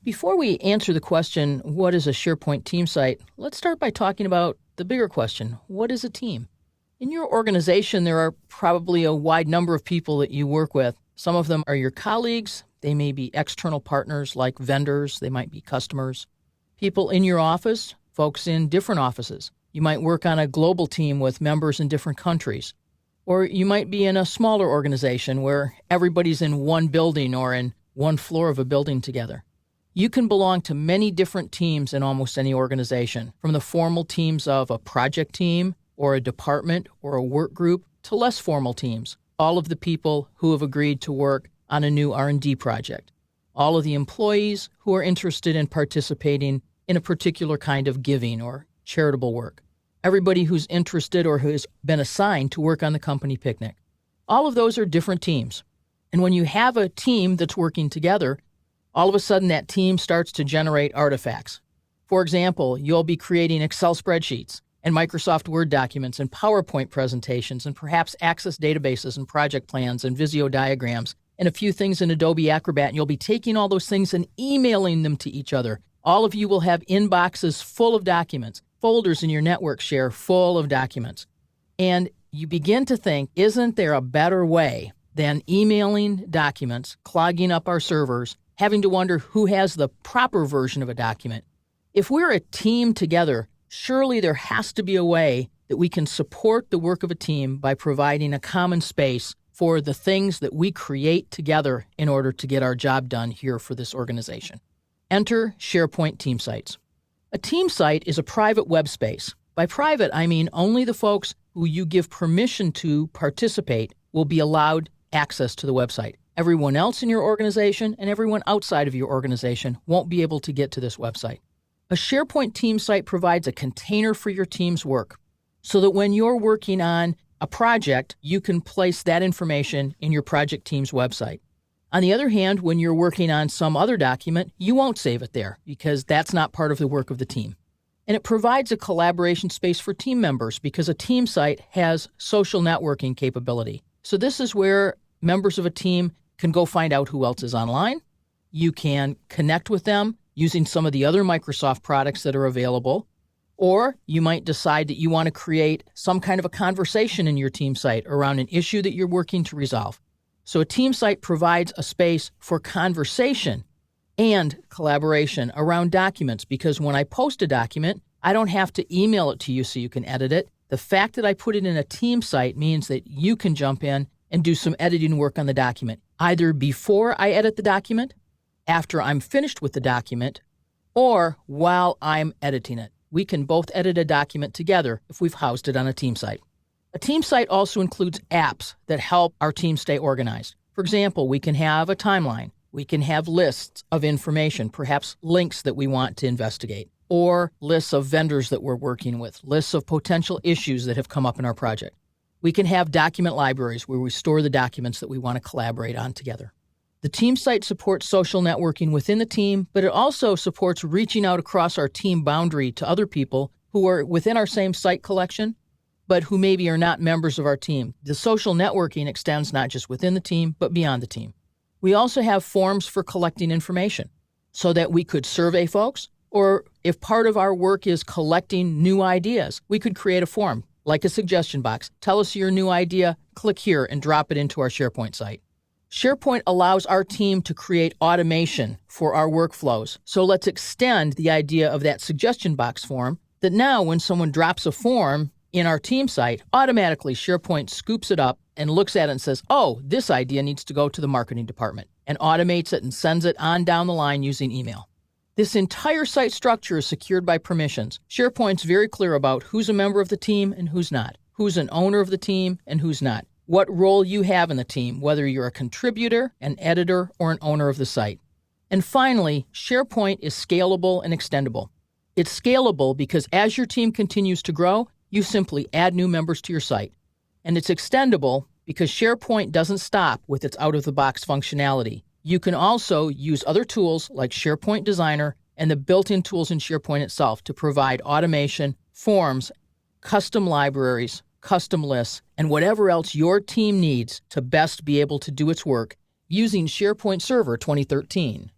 Before we answer the question, what is a SharePoint team site, let's start by talking about the bigger question, what is a team? In your organization, there are probably a wide number of people that you work with. Some of them are your colleagues. They may be external partners like vendors. They might be customers. People in your office, folks in different offices. You might work on a global team with members in different countries. Or you might be in a smaller organization where everybody's in one building or in one floor of a building together. You can belong to many different teams in almost any organization, from the formal teams of a project team or a department or a work group to less formal teams, all of the people who have agreed to work on a new R&D project, all of the employees who are interested in participating in a particular kind of giving or charitable work, everybody who's interested or who has been assigned to work on the company picnic. All of those are different teams. And when you have a team that's working together, all of a sudden that team starts to generate artifacts. For example, you'll be creating Excel spreadsheets and Microsoft Word documents and PowerPoint presentations and perhaps Access databases and project plans and Visio diagrams and a few things in Adobe Acrobat, and you'll be taking all those things and emailing them to each other. All of you will have inboxes full of documents, folders in your network share full of documents. And you begin to think, isn't there a better way than emailing documents, clogging up our servers, having to wonder who has the proper version of a document? If we're a team together, surely there has to be a way that we can support the work of a team by providing a common space for the things that we create together in order to get our job done here for this organization. Enter SharePoint team sites. A team site is a private web space. By private, I mean only the folks who you give permission to participate will be allowed access to the website. Everyone else in your organization and everyone outside of your organization won't be able to get to this website. A SharePoint team site provides a container for your team's work so that when you're working on a project, you can place that information in your project team's website. On the other hand, when you're working on some other document, you won't save it there because that's not part of the work of the team. And it provides a collaboration space for team members because a team site has social networking capability. So this is where members of a team can go find out who else is online. You can connect with them using some of the other Microsoft products that are available. Or you might decide that you want to create some kind of a conversation in your team site around an issue that you're working to resolve. So a team site provides a space for conversation and collaboration around documents because when I post a document, I don't have to email it to you so you can edit it. The fact that I put it in a team site means that you can jump in and do some editing work on the document, either before I edit the document, after I'm finished with the document, or while I'm editing it. We can both edit a document together if we've housed it on a team site. A team site also includes apps that help our team stay organized. For example, we can have a timeline. We can have lists of information, perhaps links that we want to investigate, or lists of vendors that we're working with, lists of potential issues that have come up in our project. We can have document libraries where we store the documents that we want to collaborate on together. The team site supports social networking within the team, but it also supports reaching out across our team boundary to other people who are within our same site collection, but who maybe are not members of our team. The social networking extends not just within the team, but beyond the team. We also have forms for collecting information so that we could survey folks, or if part of our work is collecting new ideas, we could create a form, like a suggestion box. Tell us your new idea, click here and drop it into our SharePoint site. SharePoint allows our team to create automation for our workflows. So let's extend the idea of that suggestion box form that now when someone drops a form in our team site, automatically SharePoint scoops it up and looks at it and says, oh, this idea needs to go to the marketing department, and automates it and sends it on down the line using email. This entire site structure is secured by permissions. SharePoint's very clear about who's a member of the team and who's not, who's an owner of the team and who's not, what role you have in the team, whether you're a contributor, an editor, or an owner of the site. And finally, SharePoint is scalable and extendable. It's scalable because as your team continues to grow, you simply add new members to your site. And it's extendable because SharePoint doesn't stop with its out-of-the-box functionality. You can also use other tools like SharePoint Designer and the built-in tools in SharePoint itself to provide automation, forms, custom libraries, custom lists, and whatever else your team needs to best be able to do its work using SharePoint Server 2013.